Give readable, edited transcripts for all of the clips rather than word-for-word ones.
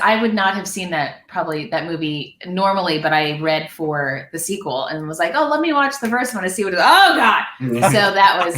I would not have seen that movie normally, but I read for the sequel and was like, oh, let me watch the first one to see what it is. Oh, God. So that was...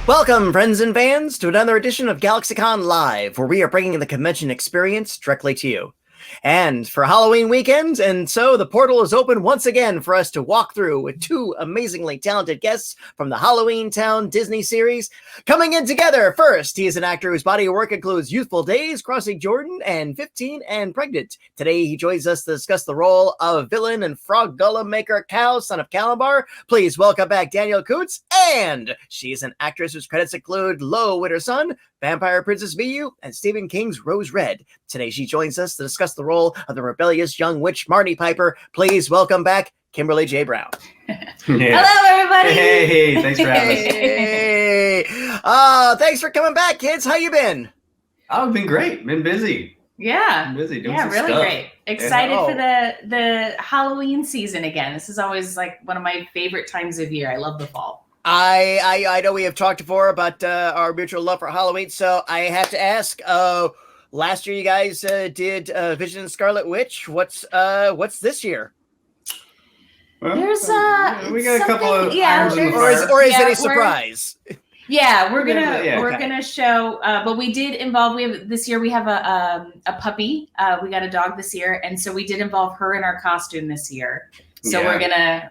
Welcome, friends and fans, to another edition of GalaxyCon Live, where we are bringing the convention experience directly to you. And for Halloween weekend, and so the portal is open once again for us to walk through with two amazingly talented guests from the Halloweentown Disney series. Coming in together, first, he is an actor whose body of work includes Youthful Days, Crossing Jordan, and 15 and Pregnant. Today, he joins us to discuss the role of villain and frog golem maker Cal, son of Calabar. Please welcome back Danielle Kountz, and she's an actress whose credits include Low Winter Sun, Vampire Princess VU, and Stephen King's Rose Red. Today, she joins us to discuss the role of the rebellious young witch Marnie Piper. Please welcome back Kimberly J. Brown. Hello, everybody. Hey, thanks for having us. Hey, thanks for coming back, kids. How you been? Oh, I've been great. Been busy. Yeah. Been busy doing yeah, some really stuff. great. Excited for the Halloween season again. This is always like one of my favorite times of year. I love the fall. I know we have talked before about our mutual love for Halloween, so I have to ask. Last year you guys did Vision and Scarlet Witch. What's this year? Well, There's we got a couple of irons in the Or fire. is it a surprise? Yeah, we're Okay. gonna show. But we did involve. This year we have a puppy. We got a dog this year, and so we did involve her in our costume this year. So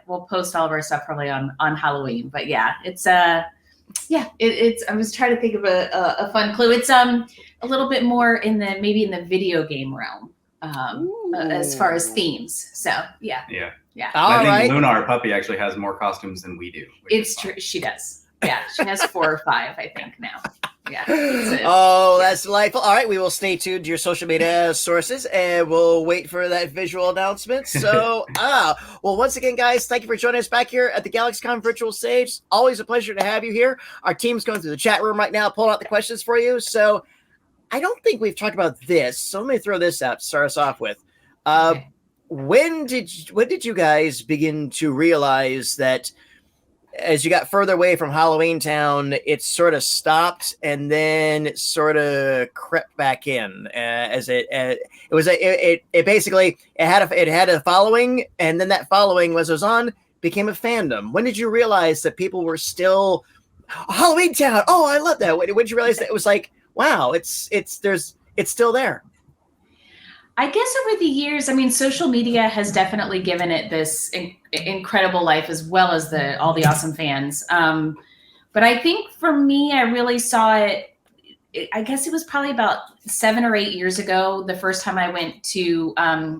we'll post all of our stuff probably on Halloween. But yeah, it's it's. I was trying to think of a fun clue. It's a little bit more in the video game realm as far as themes. So yeah. All I think right. Luna, our puppy, actually has more costumes than we do. It's true. She does. Yeah, she has 4 or 5, I think now. Yeah. That's delightful. All right, we will stay tuned to your social media sources, and we'll wait for that visual announcement. So, well, once again, guys, thank you for joining us back here at the GalaxyCon virtual stage. Always a pleasure to have you here. Our team's going through the chat room right now, pulling out the questions for you. So, I don't think we've talked about this, so let me throw this out to start us off with. Okay. When did you guys begin to realize that as you got further away from Halloweentown, it sort of stopped and then sort of crept back in? It basically had a following, and then that following, as it was on, became a fandom. When did you realize that people were still Halloweentown? Oh, I love that. When did you realize that it was like, wow, it's still there? I guess over the years, I mean, social media has definitely given it this incredible life, as well as all the awesome fans. But I think for me, I really saw it. I guess it was probably about 7 or 8 years ago, the first time I went to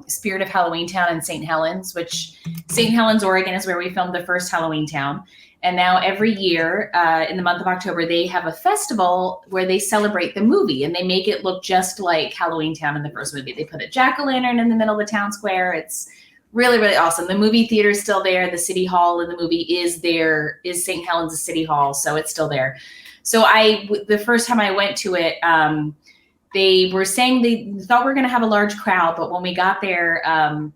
Spirit of Halloweentown in St. Helens, which St. Helens, Oregon is where we filmed the first Halloweentown. And now every year in the month of October, they have a festival where they celebrate the movie, and they make it look just like Halloweentown in the first movie. They put a jack-o'-lantern in the middle of the town square. It's really, really awesome. The movie theater is still there. The city hall in the movie is St. Helens' city hall, so it's still there. So the first time I went to it, they were saying they thought we were going to have a large crowd, but when we got there,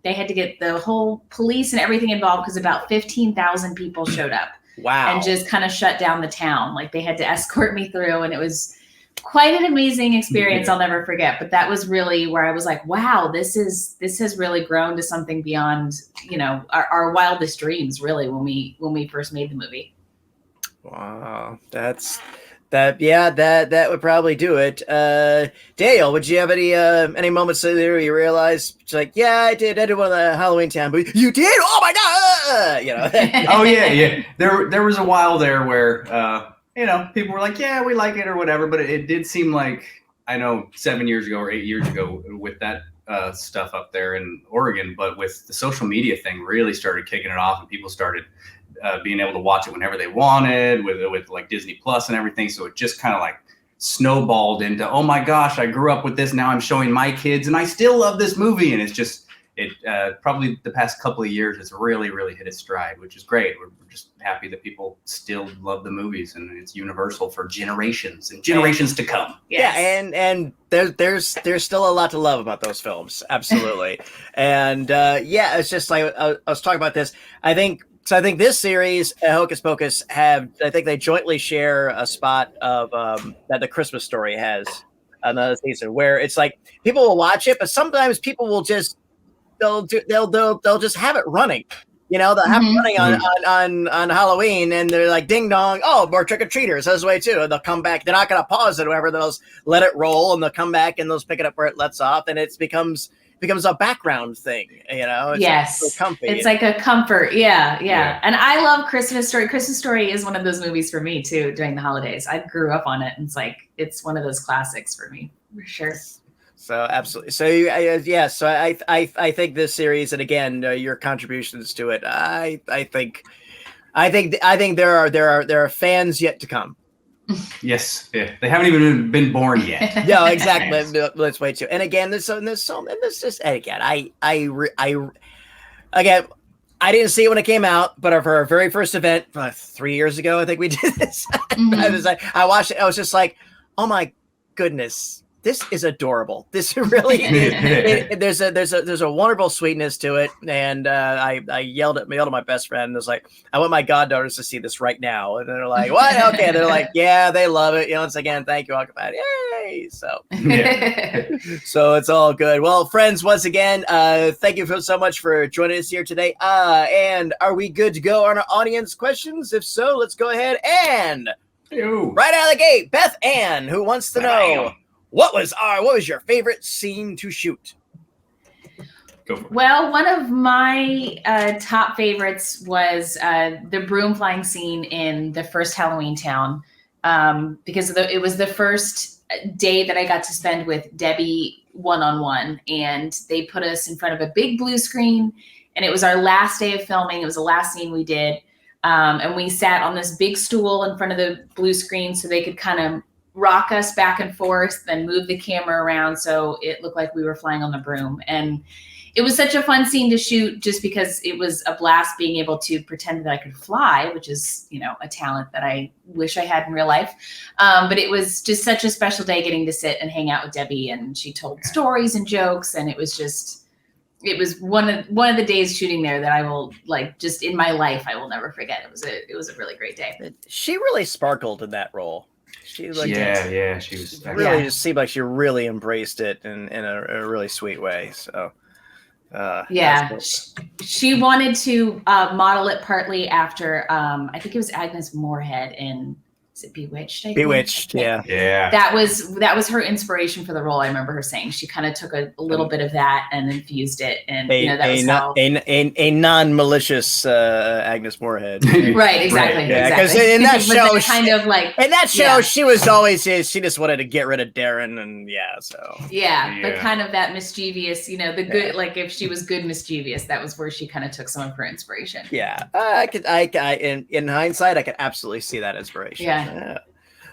they had to get the whole police and everything involved because about 15,000 people showed up. Wow. And just kind of shut down the town. Like, they had to escort me through, and it was quite an amazing experience. I'll never forget. But that was really where I was like, wow, this has really grown to something beyond, our wildest dreams, really, when we first made the movie. Wow. That would probably do it. Dale, would you have any moments there you realize it's like, yeah, I did one of the Halloweentown, but you did? Oh my God! Oh yeah. There was a while there where people were like, yeah, we like it or whatever, but it did seem like, I know 7 years ago or 8 years ago with that stuff up there in Oregon, but with the social media thing really started kicking it off, and people started being able to watch it whenever they wanted with like Disney Plus and everything. So it just kind of like snowballed into, oh my gosh, I grew up with this. Now I'm showing my kids and I still love this movie. And it's just, probably the past couple of years, it's really, really hit its stride, which is great. We're just happy that people still love the movies, and it's universal for generations and generations to come. Yes. Yeah. And there's still a lot to love about those films. Absolutely. And it's just like, I was talking about this. I think So I think this series, Hocus Pocus, I think they jointly share a spot of that the Christmas Story has another season, where it's like people will watch it, but sometimes people will just they'll just have it running. You know, they'll have it running on Halloween, and they're like, ding dong, oh, more trick or treaters. That's the way too. And they'll come back. They're not going to pause it, or whatever. They'll let it roll, and they'll come back and they'll pick it up where it lets off, and it becomes a background thing. You know, it's yes, like so comfy. It's like a comfort. Yeah. And I love Christmas Story. Christmas Story is one of those movies for me too during the holidays. I grew up on it, and it's one of those classics for me for sure. So absolutely. So So I think this series, and again, your contributions to it, I think there are fans yet to come. Yes, yeah. They haven't even been born yet. No, exactly. Let's wait too. And again, this just again, I didn't see it when it came out, but for our very first event 3 years ago, I think we did this. I watched it. I was just like, oh my goodness. This is adorable. This really is. There's a wonderful sweetness to it, and I yelled at my best friend. And was like, I want my goddaughters to see this right now, and they're like, what? Okay, they're like, yeah, they love it. Once again, thank you, Aquapat. Yay! So, so it's all good. Well, friends, once again, thank you so much for joining us here today. And are we good to go on our audience questions? If so, let's go ahead and right out of the gate, Beth Ann, who wants to know. What was your favorite scene to shoot? Go for it. Well, one of my top favorites was the broom flying scene in the first Halloweentown, because it was the first day that I got to spend with Debbie one-on-one, and they put us in front of a big blue screen, and it was our last day of filming. It was the last scene we did, and we sat on this big stool in front of the blue screen so they could kind of rock us back and forth, then move the camera around so it looked like we were flying on the broom. And it was such a fun scene to shoot, just because it was a blast being able to pretend that I could fly, which is, a talent that I wish I had in real life. But it was just such a special day getting to sit and hang out with Debbie, and she told stories and jokes, and it was one of the days shooting there that I will, just in my life, I will never forget. It was a really great day. She really sparkled in that role. She was really just seemed like she really embraced it in a really sweet way. So she wanted to model it partly after I think it was Agnes Moorehead in, is it Bewitched? Bewitched, yeah. That was her inspiration for the role. I remember her saying she kind of took a little bit of that and infused it, and that was a non-malicious Agnes Moorehead. Right, exactly. Yeah, because in that show, she she was always she just wanted to get rid of Darren, and but kind of that mischievous, the good, if she was good mischievous, that was where she kind of took some of her inspiration. Yeah, in hindsight, I could absolutely see that inspiration. Yeah.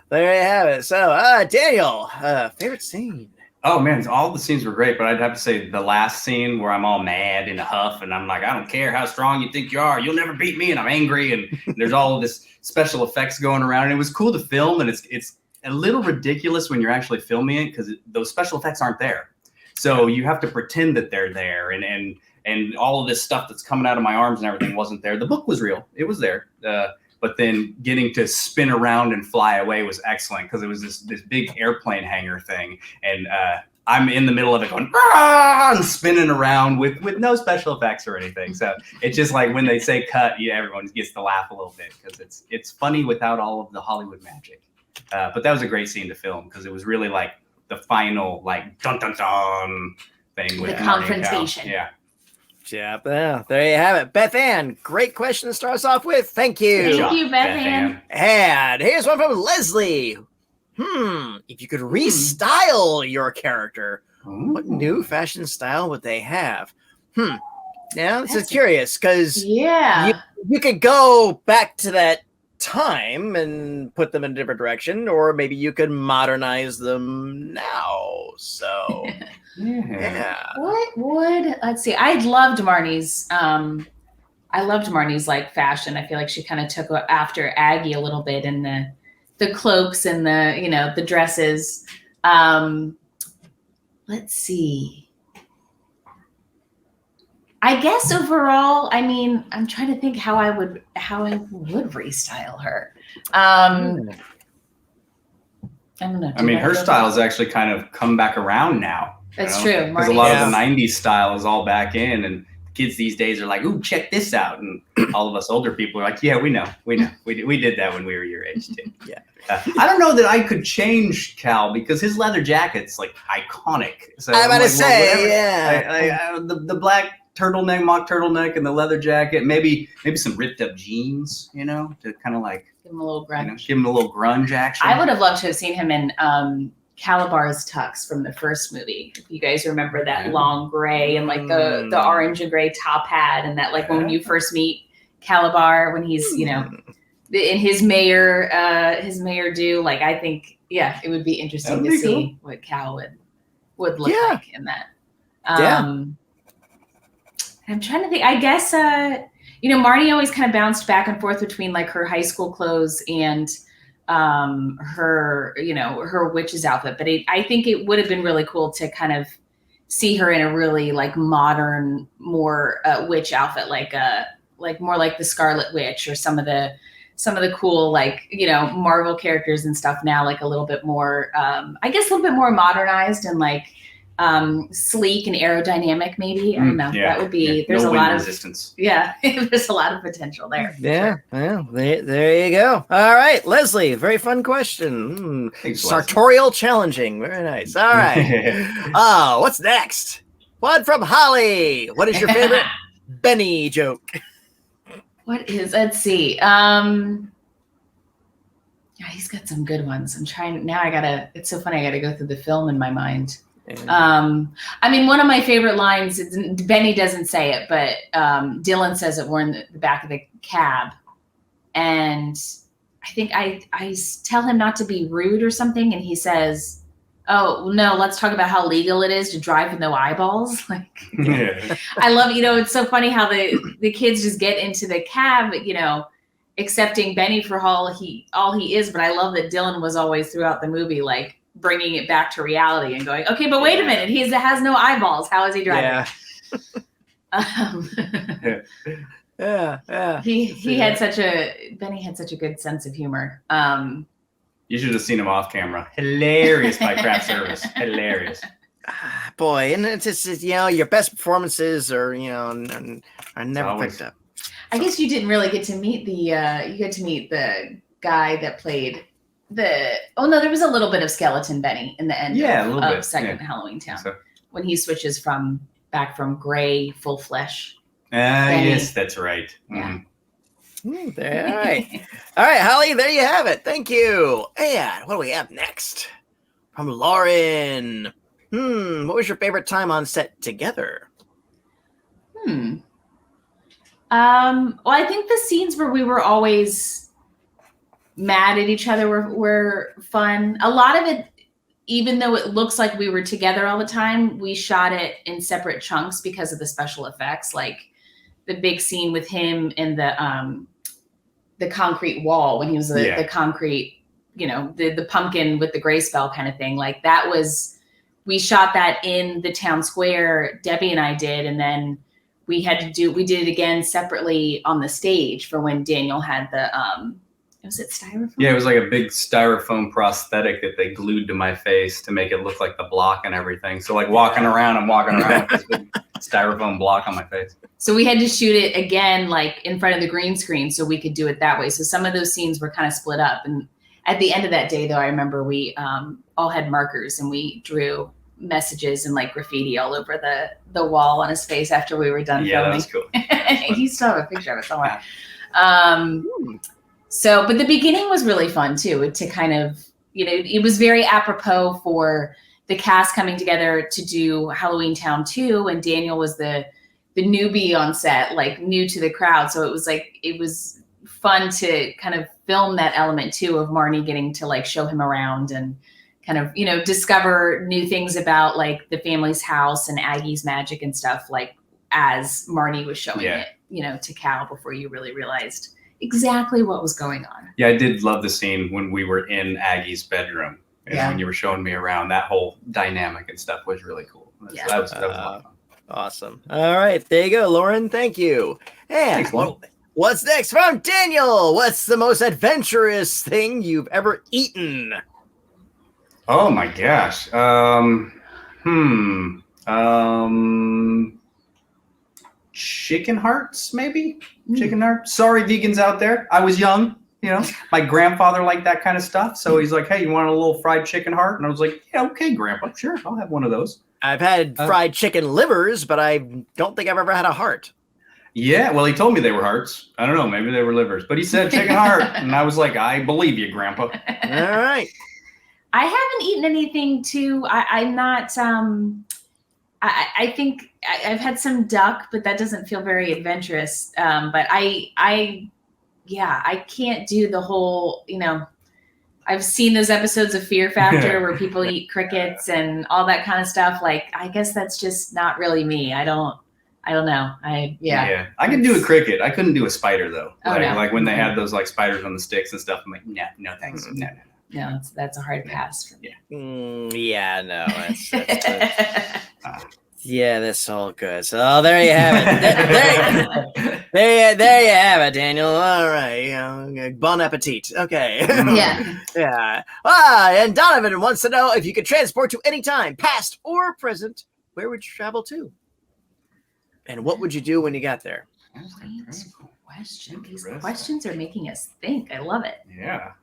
There you have it. So, Daniel, favorite scene? Oh man, all the scenes were great, but I'd have to say the last scene where I'm all mad in a huff, and I'm like, I don't care how strong you think you are, you'll never beat me, and I'm angry, and there's all of this special effects going around, and it was cool to film, and it's a little ridiculous when you're actually filming it because those special effects aren't there, so you have to pretend that they're there, and all of this stuff that's coming out of my arms and everything wasn't there. The book was real; it was there. But then getting to spin around and fly away was excellent because it was this big airplane hangar thing. And I'm in the middle of it going, and spinning around with no special effects or anything. So it's just like when they say cut, everyone gets to laugh a little bit because it's funny without all of the Hollywood magic. But that was a great scene to film because it was really like the final dun dun dun thing with the confrontation. Yeah, there you have it. Beth Ann, great question to start us off with. Thank you. Thank you, Beth Ann. And here's one from Leslie. If you could restyle your character, what new fashion style would they have? Now, this is curious because you could go back to that time and put them in a different direction, or maybe you could modernize them now. So what would, let's see, I loved Marnie's fashion. I feel like she kind of took after Aggie a little bit in the cloaks and the dresses. Let's see, I guess overall, I mean, I'm trying to think how I would restyle her. I don't know. I mean, her style has actually kind of come back around now. That's true. Because a lot of the 90s style is all back in, and kids these days are like, ooh, check this out. And all of us older people are like, yeah, we know. We did that when we were your age, too. Yeah. I don't know that I could change Cal because his leather jacket's like iconic. So I'm about to like, say, the black turtleneck, mock turtleneck, and the leather jacket, maybe some ripped up jeans, to kind of like give him a little grunge. Give him a little grunge action. I would have loved to have seen him in Calabar's tux from the first movie. If you guys remember that long gray and like the orange and gray top hat, and that like when you first meet Calabar when he's in his mayor do, like I think it would be interesting to see what Cal would look like in that. I'm trying to think. I guess Marnie always kind of bounced back and forth between like her high school clothes and her witch's outfit, but I think it would have been really cool to kind of see her in a really like modern, more witch outfit, like more like the Scarlet Witch or some of the cool like Marvel characters and stuff now, like a little bit more I guess a little bit more modernized and like sleek and aerodynamic, maybe. I don't know. That would be there's a lot of resistance. There's a lot of potential there. Yeah, well, there you go. All right, Leslie, very fun question. Sartorial challenging. Very nice. All right. What's next? One from Holly. What is your favorite Benny joke? Let's see. He's got some good ones. I'm trying now. It's so funny. I gotta go through the film in my mind. I mean, one of my favorite lines, Benny doesn't say it, but Dylan says it. We're in the back of the cab. And I think I tell him not to be rude or something. And he says, oh, no, let's talk about how legal it is to drive with no eyeballs. Like, I love, it's so funny how the kids just get into the cab, accepting Benny for all he is. But I love that Dylan was always throughout the movie, like, bringing it back to reality and going, okay, but wait a minute, he has no eyeballs. How is he driving? Benny had such a good sense of humor. You should have seen him off camera. Hilarious by craft service. Hilarious. Boy, and it's just your best performances are never picked up. I guess you didn't really get to meet the guy that played there was a little bit of skeleton Benny in the end of second Halloweentown when he switches back from gray full flesh. Yes, that's right. Yeah. All right. All right, Holly, there you have it. Thank you. And what do we have next? From Lauren. What was your favorite time on set together? Well, I think the scenes where we were always mad at each other were fun. A lot of it, even though it looks like we were together all the time, we shot it in separate chunks because of the special effects. Like the big scene with him in the concrete wall when he was the concrete, the pumpkin with the gray spell kind of thing. Like that was, we shot that in the town square, Debbie and I did, and then we did it again separately on the stage for when Daniel had the was it styrofoam? Yeah, it was like a big styrofoam prosthetic that they glued to my face to make it look like the block and everything. So like I'm walking around with this big styrofoam block on my face. So we had to shoot it again, like in front of the green screen so we could do it that way. So some of those scenes were kind of split up. And at the end of that day, though, I remember we all had markers and we drew messages and like graffiti all over the wall on his face after we were done filming. Yeah, that was cool. You still have a picture of it somewhere. But the beginning was really fun too, to kind of, it was very apropos for the cast coming together to do Halloweentown 2, and Daniel was the newbie on set, like new to the crowd. So it was fun to kind of film that element too of Marnie getting to like show him around and kind of, discover new things about like the family's house and Aggie's magic and stuff, like as Marnie was showing it, to Cal before you really realized exactly what was going on. Yeah, I did love the scene when we were in Aggie's bedroom and when you were showing me around. That whole dynamic and stuff was really cool. That was a lot of fun. Awesome. All right, there you go, Lauren. Thank you. And Thanks, Lauren. what's next from Daniel? What's the most adventurous thing you've ever eaten? Oh my gosh. Chicken hearts, maybe? Chicken hearts. Sorry, vegans out there. I was young. My grandfather liked that kind of stuff. So he's like, hey, you want a little fried chicken heart? And I was like, yeah, okay, Grandpa. Sure, I'll have one of those. I've had fried chicken livers, but I don't think I've ever had a heart. Yeah, well, he told me they were hearts. I don't know. Maybe they were livers. But he said chicken heart. And I was like, I believe you, Grandpa. All right. I haven't eaten anything I'm not, I think I've had some duck, but that doesn't feel very adventurous. But I can't do the whole, I've seen those episodes of Fear Factor where people eat crickets and all that kind of stuff. Like, I guess that's just not really me. I don't know. I can do a cricket. I couldn't do a spider though. Like when they have those like spiders on the sticks and stuff. I'm like, no, thanks. No. No, that's a hard pass for me. Yeah, no, yeah, that's all good. So there you have it. There you have it, Daniel. All right, bon appetit. Okay. Yeah. And Donovan wants to know if you could transport to any time, past or present, where would you travel to? And what would you do when you got there? Great question. These questions are making us think. I love it. Yeah.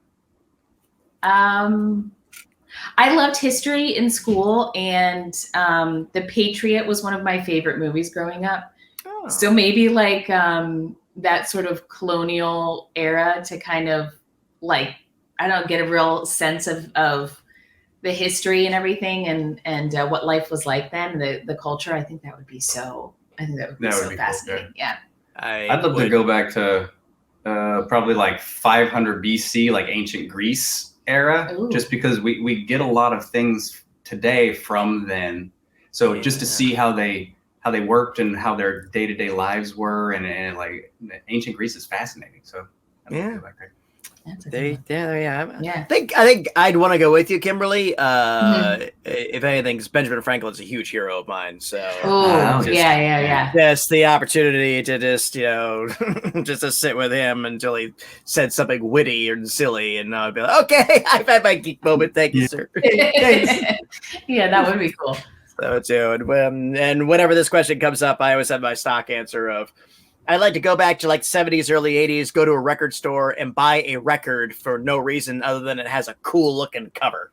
I loved history in school, and The Patriot was one of my favorite movies growing up. Oh. So maybe like that sort of colonial era to kind of like, I don't know, get a real sense of the history and everything and what life was like then, the culture. I think that would be so fascinating. Cool, yeah. I'd love to go back to probably like 500 BC, like ancient Greece era. Ooh. Just because we get a lot of things today from then. So just to see how they worked and how their day-to-day lives were and like ancient Greece is fascinating. So I'd love to go back there. There you have it. Yeah. I think I'd want to go with you, Kimberly. If anything, because Benjamin Franklin's a huge hero of mine. So Just the opportunity to just just to sit with him until he said something witty and silly, and I'd be like, okay, I've had my geek moment. Thank you, sir. Yeah, that would be cool. So too, and whenever this question comes up, I always have my stock answer of, I'd like to go back to like 70s, early 80s, go to a record store and buy a record for no reason other than it has a cool looking cover.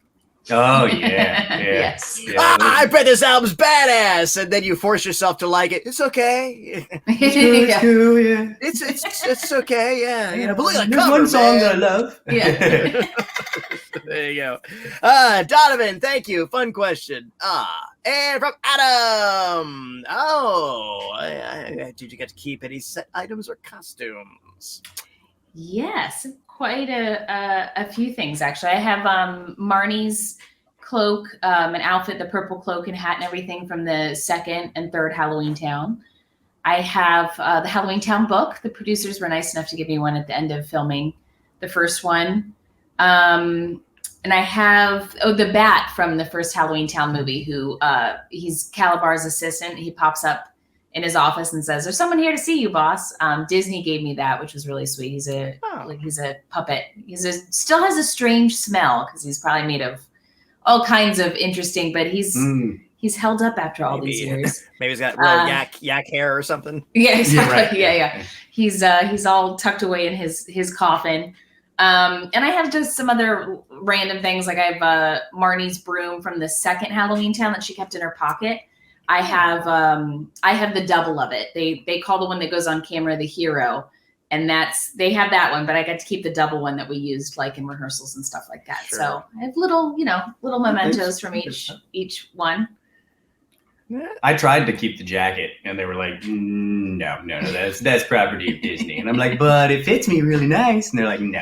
Oh, yeah. Yes. Yeah, I bet this album's badass. And then you force yourself to like it. It's okay. It's cool, yeah. It's okay, yeah. But look at the There's cover, one song man. that I love. Yeah. There you go. Donovan, thank you. Fun question. And from Adam. Did you get to keep any set items or costumes? Yes, quite a few things actually. I have Marnie's cloak, an outfit, the purple cloak and hat and everything from the second and third Halloweentown. I have the Halloweentown book. The producers were nice enough to give me one at the end of filming the first one. And I have the bat from the first Halloweentown movie, who he's Calabar's assistant. He pops up in his office and says, "There's someone here to see you, boss." Disney gave me that, which was really sweet. He's a puppet. Still has a strange smell because he's probably made of all kinds of interesting, but he's held up after all these years. Maybe he's got real yak hair or something. Yeah, exactly. Yeah, right. Yeah. He's all tucked away in his coffin. And I have just some other random things. Like I have Marnie's broom from the second Halloweentown that she kept in her pocket. I have the double of it. They call the one that goes on camera the hero, and they have that one, but I got to keep the double one that we used like in rehearsals and stuff like that. Sure. So I have little mementos from each one. I tried to keep the jacket, and they were like, "No, that's property of Disney." And I'm like, "But it fits me really nice." And they're like, "No,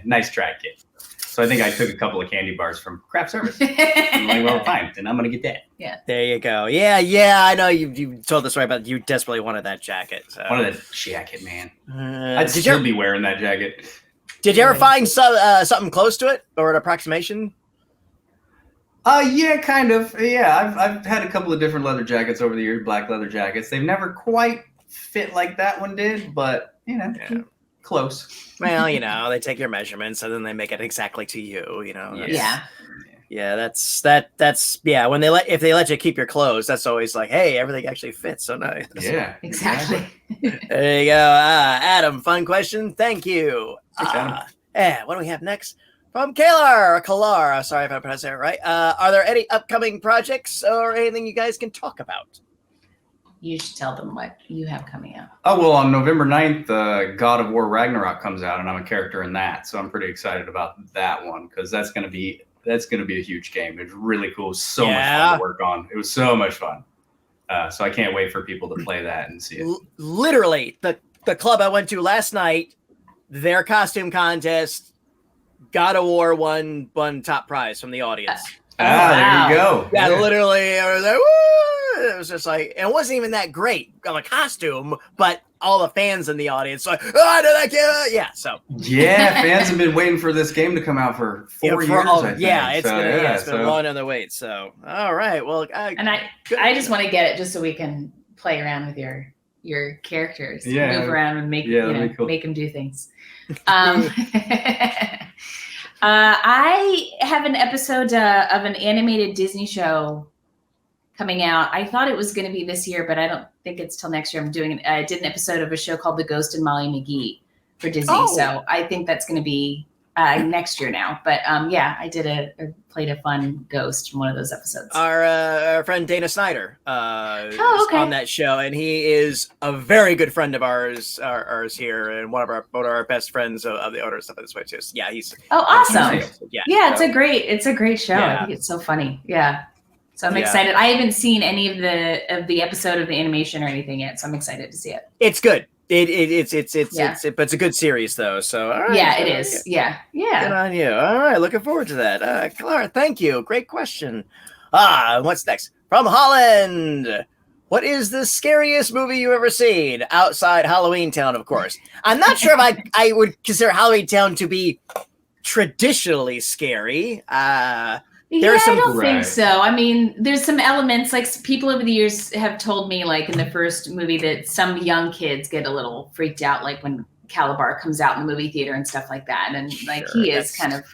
nice try, kid." So I think I took a couple of candy bars from craft service. I'm like, well, fine, then I'm gonna get that. Yeah. There you go. Yeah. I know you told the story about you desperately wanted that jacket. So. Wanted that jacket, man. I'd still be wearing that jacket. Did you ever find something close to it or an approximation? Yeah, kind of. Yeah, I've had a couple of different leather jackets over the years, black leather jackets. They've never quite fit like that one did, but close. Well, they take your measurements and then they make it exactly to you. Yeah, that's when if they let you keep your clothes, that's always like, hey, everything actually fits. So nice. Yeah, exactly. There you go. Adam, fun question. Thank you. And what do we have next? From Kalar. Sorry if I pronounced that right. Are there any upcoming projects or anything you guys can talk about? You should tell them what you have coming out. Oh, well, on November 9th, God of War Ragnarok comes out, and I'm a character in that. So I'm pretty excited about that one because that's going to be a huge game. It's really cool. So much fun to work on. It was so much fun. So I can't wait for people to play that and see it. Literally, the club I went to last night, their costume contest, God of War won top prize from the audience. There you go. Yeah, literally, I was like, woo! It was just like, it wasn't even that great of a costume, but all the fans in the audience like, oh, I know that kid. Yeah, so. Yeah, fans have been waiting for this game to come out for 4 years, I think. It's been long on the wait, so. All right, well. I just want to get it just so we can play around with your characters. Yeah. Move around and make, cool. make them do things. I have an episode of an animated Disney show coming out. I thought it was going to be this year, but I don't think it's till next year. I did an episode of a show called The Ghost and Molly McGee for Disney. So I think that's going to be next year now. But I played a fun ghost in one of those episodes. Our friend Dana Snyder is on that show, and he is a very good friend of ours here, and one of our best friends of the owner stuff this way too. So, yeah, he's awesome. Yeah, it's a great show. Yeah. I think it's so funny. Yeah. So I'm excited. I haven't seen any of the episode of the animation or anything yet, so I'm excited to see it. It's good. But it's a good series though. So all right, it is. Yeah. Good on you. All right, looking forward to that. Clara, thank you. Great question. What's next? From Holland. What is the scariest movie you've ever seen outside Halloweentown? Of course, I'm not sure if I would consider Halloweentown to be traditionally scary. I don't think so. I mean, there's some elements, like people over the years have told me, like in the first movie, that some young kids get a little freaked out, like when Calabar comes out in the movie theater and stuff like that. And like he is kind of,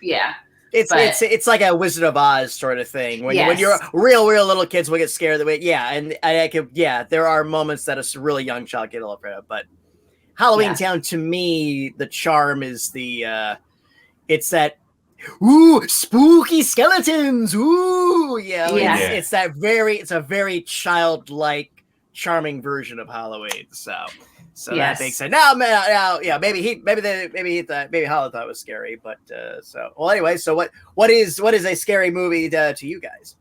It's like a Wizard of Oz sort of thing. When you're real little kids will get scared. There are moments that a really young child get a little afraid of. But Halloweentown, to me, the charm is it's that. Ooh, spooky skeletons! Ooh, it's a very childlike, charming version of Halloween. So that makes sense. Maybe Halloween thought it was scary, but anyway. So what is a scary movie to you guys?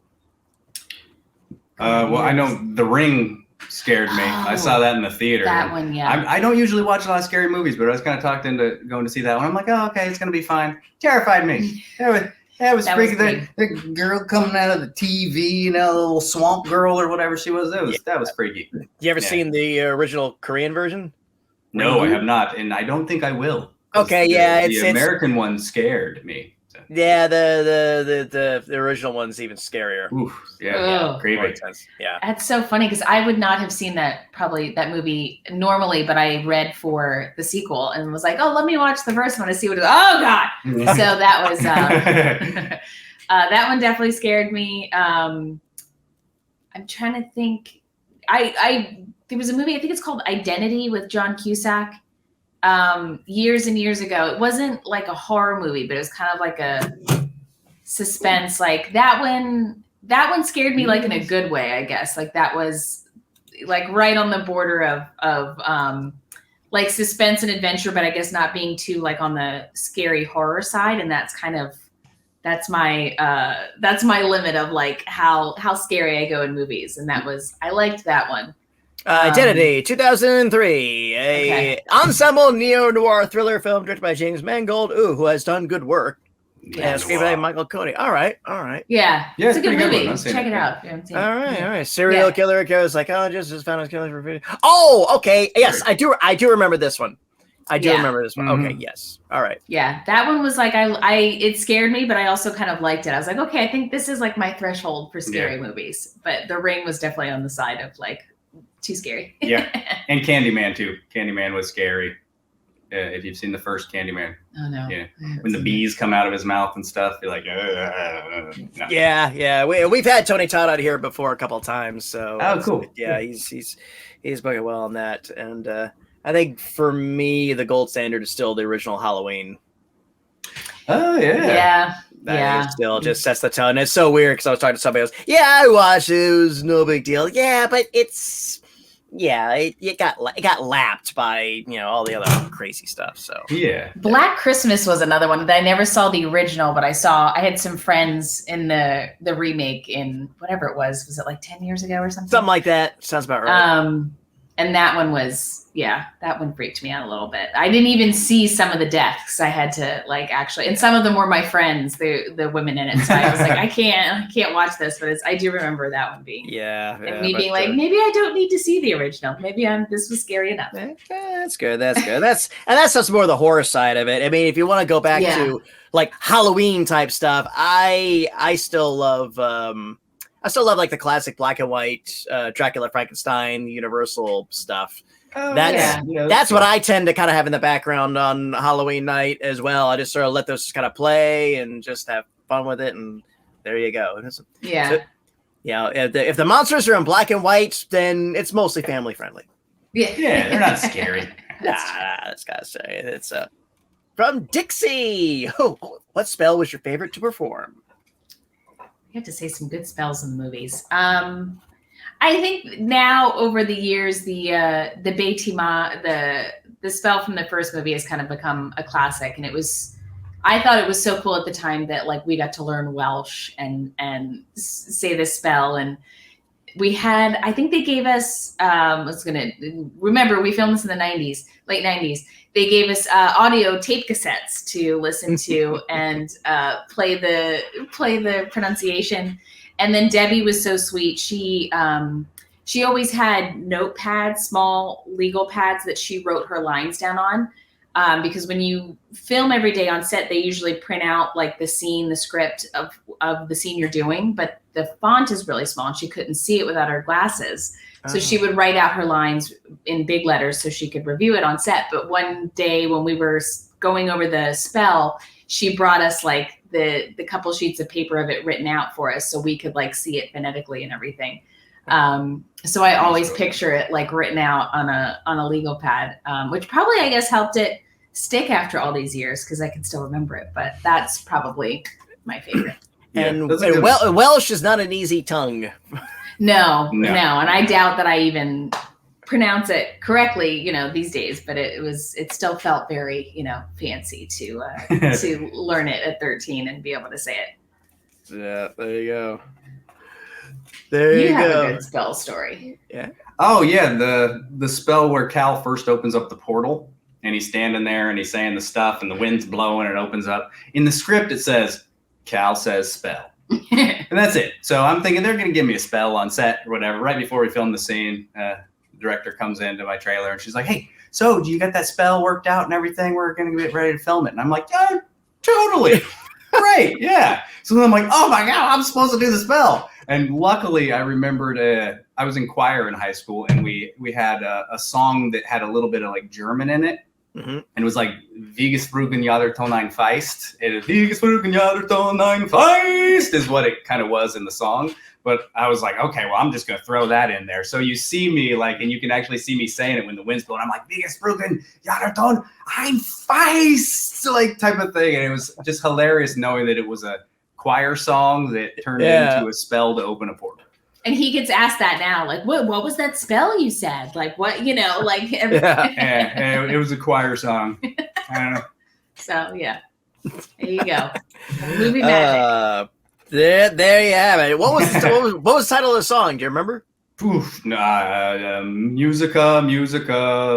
Well, I know The Ring scared me. I saw that in the theater. That one, yeah. I don't usually watch a lot of scary movies, but I was kind of talked into going to see that one. I'm like, oh, okay, it's going to be fine. Terrified me. That was freaky. The girl coming out of the TV, the little swamp girl or whatever she was. That was freaky. You ever seen the original Korean version? No, I have not, and I don't think I will. Okay, the American one scared me. Yeah, the original one's even scarier. Oof, creepy. Yeah, that's so funny because I would not have seen that movie normally, but I read for the sequel and was like, oh, let me watch the first one to see what it is. Oh God! So that was that one definitely scared me. I'm trying to think. There was a movie, I think it's called Identity with John Cusack. Years and years ago. It wasn't like a horror movie, but it was kind of like a suspense. Like that one scared me like in a good way, I guess. Like that was like right on the border of like suspense and adventure, but I guess not being too like on the scary horror side. And that's my limit of like how scary I go in movies. And I liked that one. Identity, 2003, ensemble neo-noir thriller film directed by James Mangold, who has done good work. Yeah, screenplay by Michael Coney. All right. Yeah, it's a good movie. Check it out. All right. Serial killer goes psychologist is found as killing for video. Oh, okay. Yes, I do remember this one. I do Yeah. remember this one. Okay, yes. All right. Yeah, that one was like it scared me, but I also kind of liked it. I was like, okay, I think this is like my threshold for scary movies. But The Ring was definitely on the side of like too scary. Yeah, and Candyman too. Candyman was scary. If you've seen the first Candyman. Oh no. Yeah. When the bees come out of his mouth and stuff, you're like, no. Yeah. We've had Tony Todd out here before a couple of times, so cool. Yeah, he's booking well on that, and I think for me the gold standard is still the original Halloween. Oh yeah. That still just sets the tone. It's so weird because I was talking to somebody else. Yeah, I watched it. It was no big deal. Yeah, but it got lapped by all the other crazy stuff. So yeah. Black Christmas was another one that I never saw the original, but I had some friends in the remake in whatever it was. Was it like 10 years ago or something? Something like that. Sounds about right. And that one was, that one freaked me out a little bit. I didn't even see some of the deaths. I had to and some of them were my friends, the women in it. So I was like, I can't watch this, but I do remember that one being. And me being like, maybe I don't need to see the original. Maybe this was scary enough. That's good. That's just more the horror side of it. I mean, if you want to go back to like Halloween type stuff, I still love like the classic black and white Dracula, Frankenstein, Universal stuff. That's what I tend to kind of have in the background on Halloween night as well. I just sort of let those kind of play and just have fun with it, and there you go. If the monsters are in black and white, then it's mostly family friendly. Yeah, they're not scary. That's gotta say it's from Dixie. Oh, what spell was your favorite to perform? You have to say some good spells in the movies. I think now over the years, the Baitima, the spell from the first movie has kind of become a classic, and I thought it was so cool at the time that like we got to learn Welsh and say this spell, and we had, I think they gave us, remember we filmed this in the late 90s. They gave us audio tape cassettes to listen to and play the pronunciation. And then Debbie was so sweet. She always had notepads, small legal pads that she wrote her lines down on. Because when you film every day on set, they usually print out like the scene, the script of the scene you're doing, but the font is really small and she couldn't see it without her glasses. So she would write out her lines in big letters so she could review it on set. But one day when we were going over the spell, she brought us like the couple sheets of paper of it written out for us so we could like see it phonetically and everything. So I always picture it like written out on a legal pad, which probably I guess helped it stick after all these years because I can still remember it. But that's probably my favorite. And Welsh is not an easy tongue. No, and I doubt that I even pronounce it correctly, these days. But it still felt very, fancy to learn it at 13 and be able to say it. Yeah, there you go. You have a good spell story. Yeah. Oh yeah, the spell where Cal first opens up the portal and he's standing there and he's saying the stuff and the wind's blowing and it opens up. In the script it says Cal says spell. And that's it. So I'm thinking they're going to give me a spell on set or whatever. Right before we film the scene, the director comes into my trailer and she's like, "Hey, so do you got that spell worked out and everything? We're going to get ready to film it." And I'm like, "Yeah, totally. Great. Yeah." So then I'm like, "Oh my God, I'm supposed to do the spell." And luckily I remembered I was in choir in high school and we had a song that had a little bit of like German in it. Mm-hmm. And it was like Viges Frugen Jaderton ein Feist. Viges Frugen Jaderton ein Feist is what it kind of was in the song. But I was like, okay, well, I'm just going to throw that in there. So you see me like, and you can actually see me saying it when the wind's blowing. I'm like, Viges Frugen Jaderton ein Feist, like type of thing. And it was just hilarious knowing that it was a choir song that turned into a spell to open a portal. And he gets asked that now, like, what was that spell you said? Like, what, like. Yeah, it was a choir song. I don't know. So, yeah. There you go. Movie magic. There you have it. What was the title of the song? Do you remember? Musica.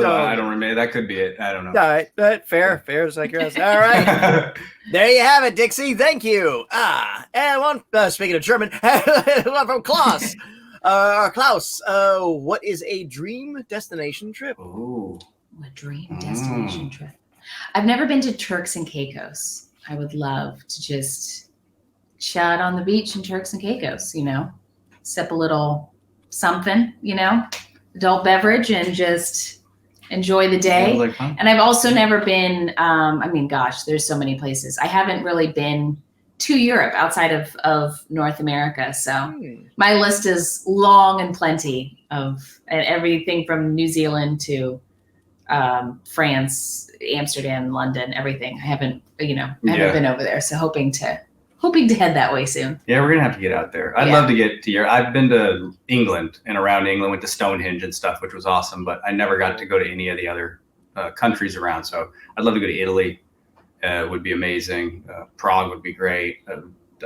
I don't remember. That could be it. I don't know. All right. Fair. It's like yours. All right. There you have it, Dixie. Thank you. And one, speaking of German, one from Klaus. Klaus, what is a dream destination trip? Ooh. A dream destination trip. I've never been to Turks and Caicos. I would love to just chill out on the beach in Turks and Caicos, sip a little something, adult beverage, and just enjoy the day. Sounds like fun. And I've also never been, there's so many places. I haven't really been to Europe outside of North America. So my list is long and plenty of everything from New Zealand to France, Amsterdam, London, everything. I haven't been over there. So hoping to head that way soon. Yeah, we're gonna have to get out there. I'd love to get to Europe. I've been to England and around England, went to Stonehenge and stuff, which was awesome. But I never got to go to any of the other countries around. So I'd love to go to Italy. Would be amazing. Prague would be great.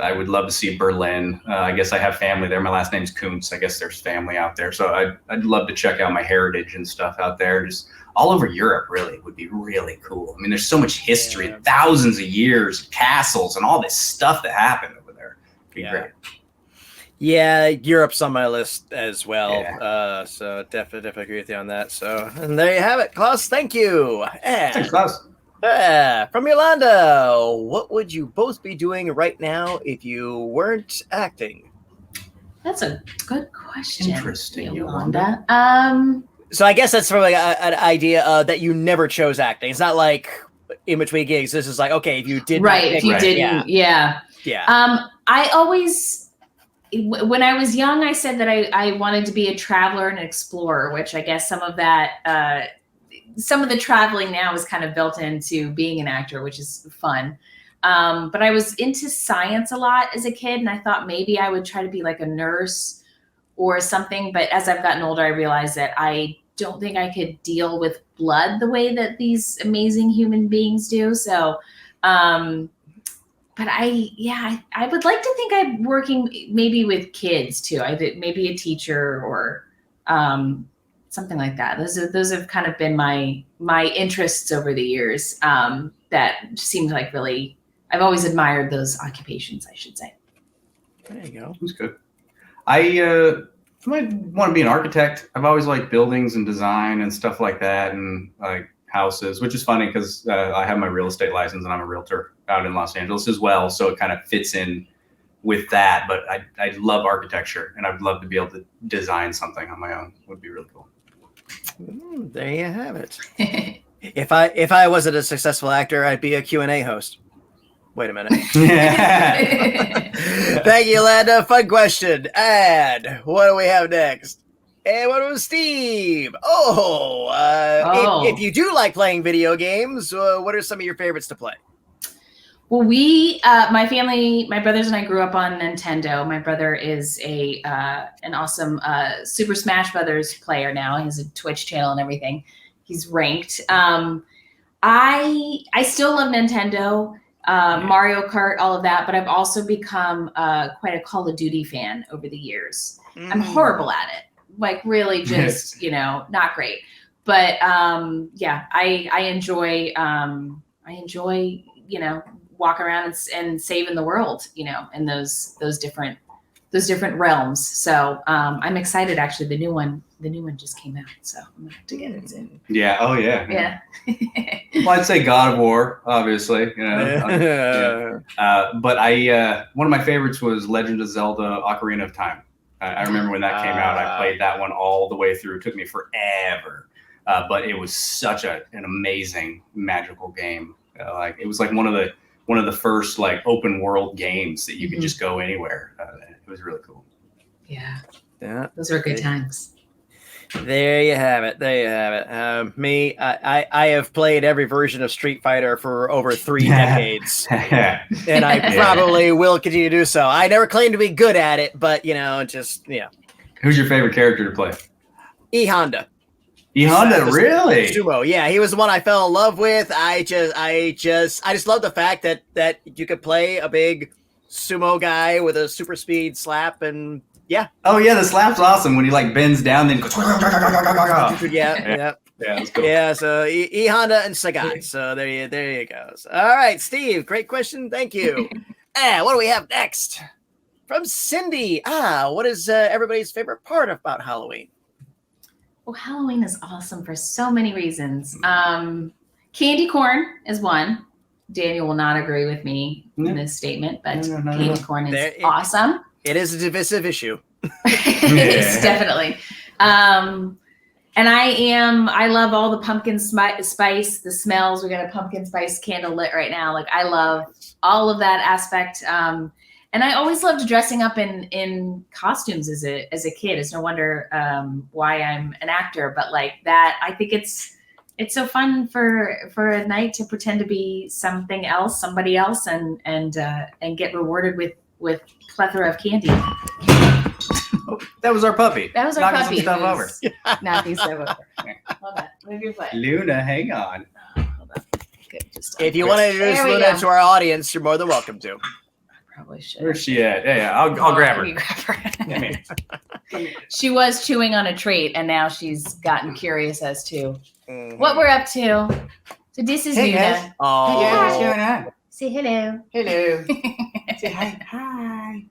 I would love to see Berlin. I guess I have family there. My last name's Kountz. I guess there's family out there. So I'd love to check out my heritage and stuff out there. Just all over Europe really would be really cool. I mean, there's so much history, thousands of years, castles, and all this stuff that happened over there. It'd be great. Yeah, Europe's on my list as well. Yeah. So definitely agree with you on that. So, and there you have it, Klaus. Thank you. Thanks, Klaus. From Yolanda, what would you both be doing right now if you weren't acting? That's a good question. Interesting, Yolanda. So I guess that's from like an idea that you never chose acting. It's not like in between gigs. This is like, okay, if you did if you didn't, yeah. I always, when I was young, I said that I wanted to be a traveler and an explorer, which I guess some of that. Some of the traveling now is kind of built into being an actor, which is fun. But I was into science a lot as a kid, and I thought maybe I would try to be like a nurse or something. But as I've gotten older, I realized that I don't think I could deal with blood the way that these amazing human beings do. So, but I would like to think I'm working maybe with kids too. I did maybe a teacher or something like that. Those have kind of been my interests over the years. That seemed like really, I've always admired those occupations, I should say. There you go. That's good. I might want to be an architect. I've always liked buildings and design and stuff like that, and like houses, which is funny because I have my real estate license and I'm a realtor out in Los Angeles as well. So it kind of fits in with that. But I love architecture, and I'd love to be able to design something on my own. Would be really cool. There you have it. If I wasn't a successful actor, I'd be a Q&A host. Wait a minute. Thank you, Landa. Fun question. And what do we have next? And what was Steve? If you do like playing video games, what are some of your favorites to play? Well, my family, my brothers and I grew up on Nintendo. My brother is an awesome Super Smash Brothers player now. He has a Twitch channel and everything. He's ranked. I still love Nintendo, Mario Kart, all of that, but I've also become quite a Call of Duty fan over the years. I'm horrible at it, like really just, not great. But I enjoy walk around and saving the world, in those different realms. So I'm excited. Actually, the new one just came out, so I'm gonna have to get it soon. Yeah. Oh yeah. Yeah. Well, I'd say God of War, obviously. But one of my favorites was Legend of Zelda: Ocarina of Time. I remember when that came out. I played that one all the way through. It took me forever, but it was such an amazing, magical game. It was like one of the first like open world games that you could just go anywhere. It was really cool. Yeah. Those were good times. There you have it. Me, I have played every version of Street Fighter for over 3 decades, and I probably will continue to do so. I never claimed to be good at it, but Who's your favorite character to play? E Honda. E Honda, really? Sumo, yeah, he was the one I fell in love with. I just love the fact that you could play a big sumo guy with a super speed slap and. Yeah. Oh yeah, the slap's awesome when he like bends down then goes. Yeah, that's cool. Yeah, so E Honda and Sagat. So there you go. All right, Steve, great question. Thank you. What do we have next? From Cindy. What is everybody's favorite part about Halloween? Well, Halloween is awesome for so many reasons. Candy corn is one. Daniel will not agree with me in this statement, but candy corn is awesome. It is a divisive issue. It's definitely. And I love all the pumpkin spice, the smells. We got a pumpkin spice candle lit right now. Like, I love all of that aspect. And I always loved dressing up in costumes as a kid. It's no wonder why I'm an actor, but like that, I think it's so fun for a night to pretend to be something else, somebody else, and get rewarded with plethora of candy. Oh, that was our puppy. That was our puppy. Some stuff over. Knocking stuff over. Hold on. Move your foot. Luna, hang on. Hold on. Good. If you want to introduce Luna to our audience, you're more than welcome to. Probably should. Where's she at? Yeah, I'll grab her. You grab her. She was chewing on a trait, and now she's gotten curious as to what we're up to. So this is Luna. Oh, hey, what's going on? Say hello. Hello. Say hi. Hi.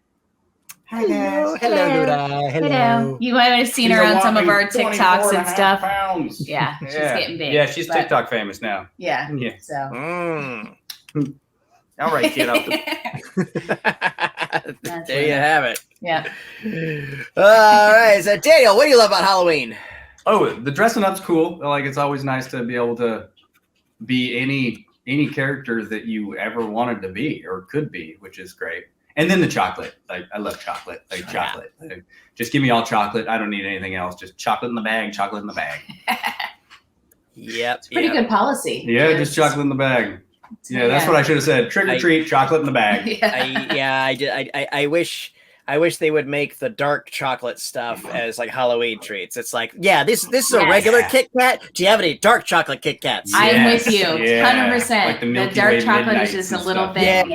Hi, hello, guys. hello, Luna. Hello. You might have seen her on some of our TikToks and stuff. Pounds. Yeah, she's getting big. Yeah, she's TikTok famous now. Yeah. Yeah. So. All right, kiddo. There you have it. Yeah. All right. So, Daniel, what do you love about Halloween? Oh, the dressing up's cool. Like, it's always nice to be able to be any character that you ever wanted to be or could be, which is great. And then the chocolate. Like, I love chocolate. Like, chocolate. Like, just give me all chocolate. I don't need anything else. Just chocolate in the bag. Chocolate in the bag. Yep. It's pretty good policy. Yeah, just chocolate in the bag. Yeah, that's what I should have said. Trick or treat, chocolate in the bag. I wish they would make the dark chocolate stuff as like Halloween treats. It's like, yeah, this is a regular Kit Kat. Do you have any dark chocolate Kit Kats? I'm with you, 100%. Like the dark chocolate is just a little bit,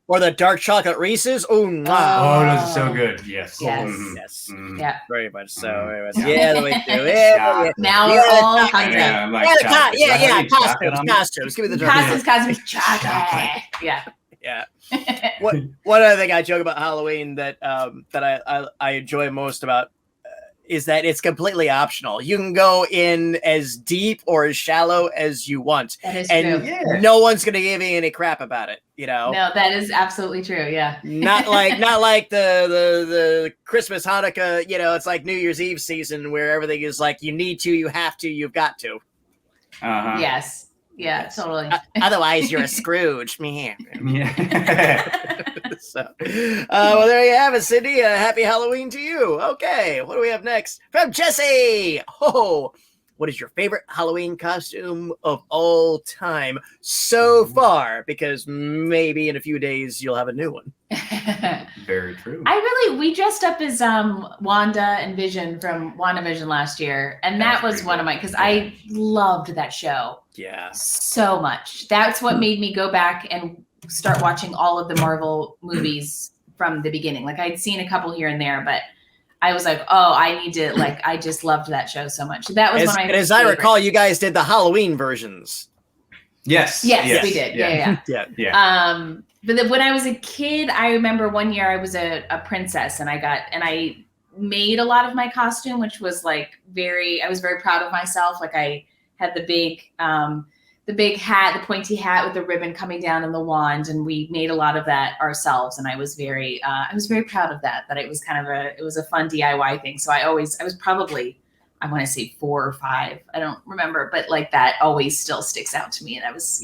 or the dark chocolate Reese's. Oh, those are so good. Yes. Yes. Yeah. Very much so. Very much. Yeah, the way to do it. Yeah. Now we're all hungry. Costumes. Give me the costumes. Chocolate. Yeah. Yeah. One other thing I joke about Halloween that I enjoy most about is that it's completely optional. You can go in as deep or as shallow as you want, that is and true. No one's going to give you any crap about it. You know? No, that is absolutely true. Yeah. Not like the Christmas, Hanukkah. You know, it's like New Year's Eve season where everything is like you need to, you have to, you've got to. Yes. Yeah, totally. Otherwise, you're a Scrooge. Yeah. So, well, there you have it, Cindy. Happy Halloween to you. Okay, what do we have next? From Jesse. Oh, what is your favorite Halloween costume of all time so far? Because maybe in a few days you'll have a new one. Very true. We dressed up as Wanda and Vision from WandaVision last year, and that was one of my, because I loved that show. Yeah. So much. That's what made me go back and start watching all of the Marvel movies from the beginning. Like, I'd seen a couple here and there, but I was like, oh, I need to, like, I just loved that show so much. That was one of my favorites. As I recall, you guys did the Halloween versions. Yes, we did. Yeah. But when I was a kid, I remember one year I was a princess, and I made a lot of my costume, which was like I was very proud of myself. Like, I had the big hat, the pointy hat with the ribbon coming down and the wand, and we made a lot of that ourselves. And I was very proud of that. That it was it was a fun DIY thing. So I was probably, I want to say 4 or 5. I don't remember, but like that always still sticks out to me. And I was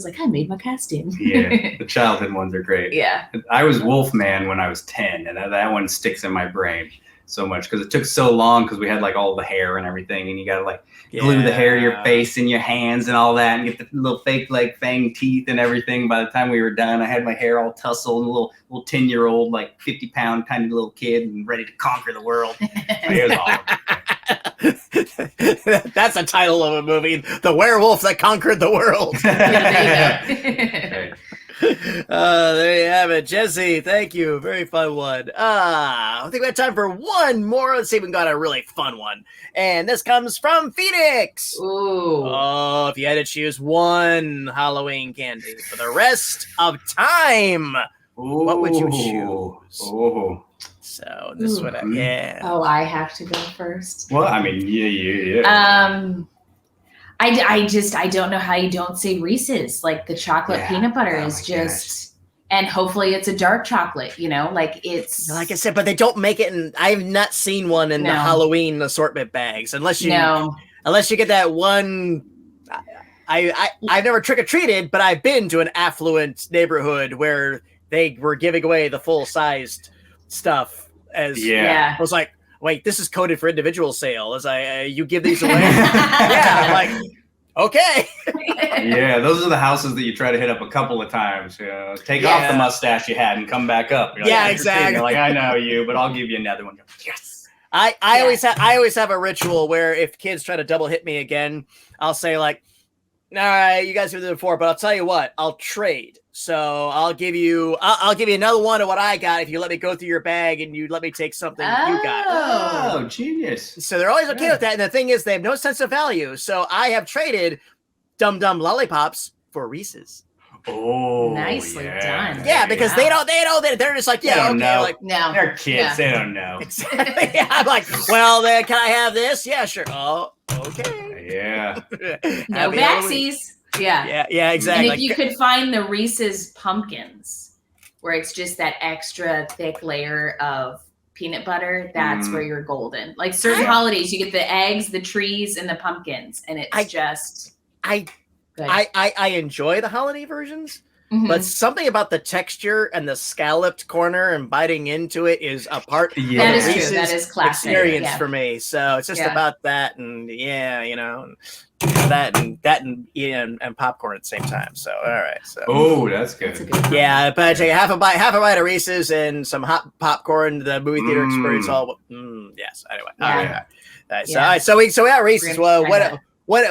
like, I made my costume. Yeah, the childhood ones are great. Yeah. I was Wolfman when I was 10, and that one sticks in my brain so much because it took so long because we had like all the hair and everything, and you got to like glue the hair to your face and your hands and all that, and get the little fake like fang teeth and everything. By the time we were done, I had my hair all tousled, and a little 10-year-old, like 50-pound kind of little kid, and ready to conquer the world. It was awesome. That's the title of a movie: The Werewolf That Conquered the World. Yeah, there you go. There you have it, Jesse. Thank you. Very fun one. I think we have time for one more. Let's see if we got a really fun one. And this comes from Phoenix. Ooh. Oh, if you had to choose one Halloween candy for the rest of time, what would you choose? Oh, So this is what yeah. Oh, I have to go first. Well, I mean, yeah. I don't know how you don't say Reese's. Like the chocolate peanut butter is just, and hopefully it's a dark chocolate, like it's. Like I said, but they don't make it in, I've not seen one in the Halloween assortment bags unless you get that one. I've never trick-or-treated, but I've been to an affluent neighborhood where they were giving away the full-sized stuff I was like, wait, this is coded for individual sale. As you give these away? Yeah, I'm like, okay. Yeah, those are the houses that you try to hit up a couple of times. Take off the mustache you had and come back up. You're like, exactly. You're like, I know you, but I'll give you another one. Yes. I always have a ritual where if kids try to double hit me again, I'll say like, all right, you guys have done it before, but I'll tell you what, I'll trade. So I'll give you another one of what I got if you let me go through your bag and you let me take something you got. Oh, genius. So they're always okay with that. And the thing is, they have no sense of value. So I have traded Dum Dum lollipops for Reese's. Oh, nicely done. Yeah, because they know that they're just like, yeah, okay, know. like no, they're kids, they don't know. Exactly. Yeah, I'm like, well, then can I have this? Yeah, sure. Oh, okay. Yeah. No backsies. Yeah, exactly. And if you could find the Reese's pumpkins, where it's just that extra thick layer of peanut butter, that's where you're golden. Like certain holidays, you get the eggs, the trees, and the pumpkins, and it's I enjoy the holiday versions, but something about the texture and the scalloped corner and biting into it is a part of that is true. That is classic experience for me. So it's just about that and that and popcorn at the same time. So all right. So that's good. Yeah, but I take half a bite of Reese's and some hot popcorn. The movie theater experience. Yes. Anyway. All right. So we got Reese's. Well,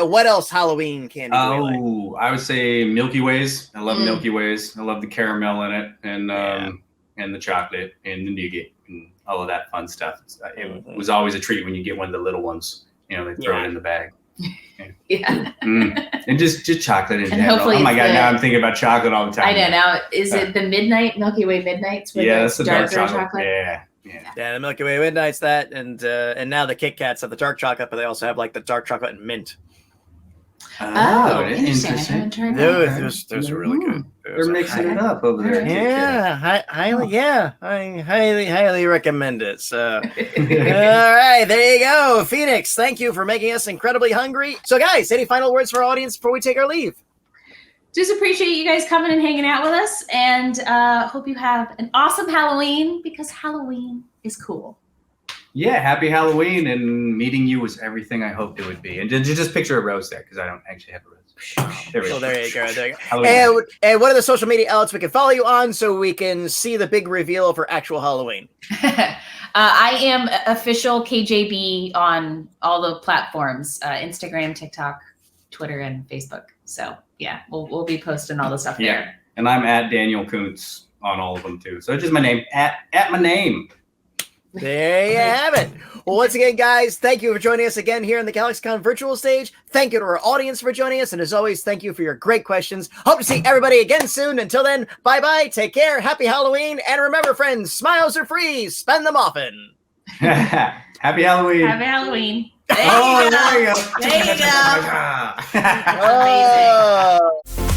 what else Halloween candy? I would say Milky Ways. I love Milky Ways. I love the caramel in it and the chocolate and the nougat and all of that fun stuff. It was always a treat when you get one of the little ones. They throw it in the bag. And just chocolate in general. Oh my god! Now I'm thinking about chocolate all the time. I know. Now is it the Milky Way Midnights? That's the dark chocolate. Yeah, the Milky Way Midnight's that, and now the Kit Kats have the dark chocolate, but they also have like the dark chocolate and mint. Oh, interesting. I haven't tried that. Those are really good. They're mixing it up over there. I highly recommend it. So, all right, there you go, Phoenix. Thank you for making us incredibly hungry. So, guys, any final words for our audience before we take our leave? Just appreciate you guys coming and hanging out with us, and hope you have an awesome Halloween because Halloween is cool. Yeah, happy Halloween, and meeting you was everything I hoped it would be. And just picture a rose there because I don't actually have a rose. There you go. And what are the social media outlets we can follow you on so we can see the big reveal for actual Halloween? I am official KJB on all the platforms, Instagram, TikTok, Twitter, and Facebook. So yeah, we'll be posting all the stuff there. And I'm at Daniel Kountz on all of them too. So just my name, at my name. There you have it. Well, once again, guys, thank you for joining us again here in the GalaxyCon virtual stage. Thank you to our audience for joining us. And as always, thank you for your great questions. Hope to see everybody again soon. Until then, bye-bye. Take care. Happy Halloween. And remember, friends, smiles are free. Spend them often. Happy Halloween. Happy Halloween. There you go. There you go. Amazing.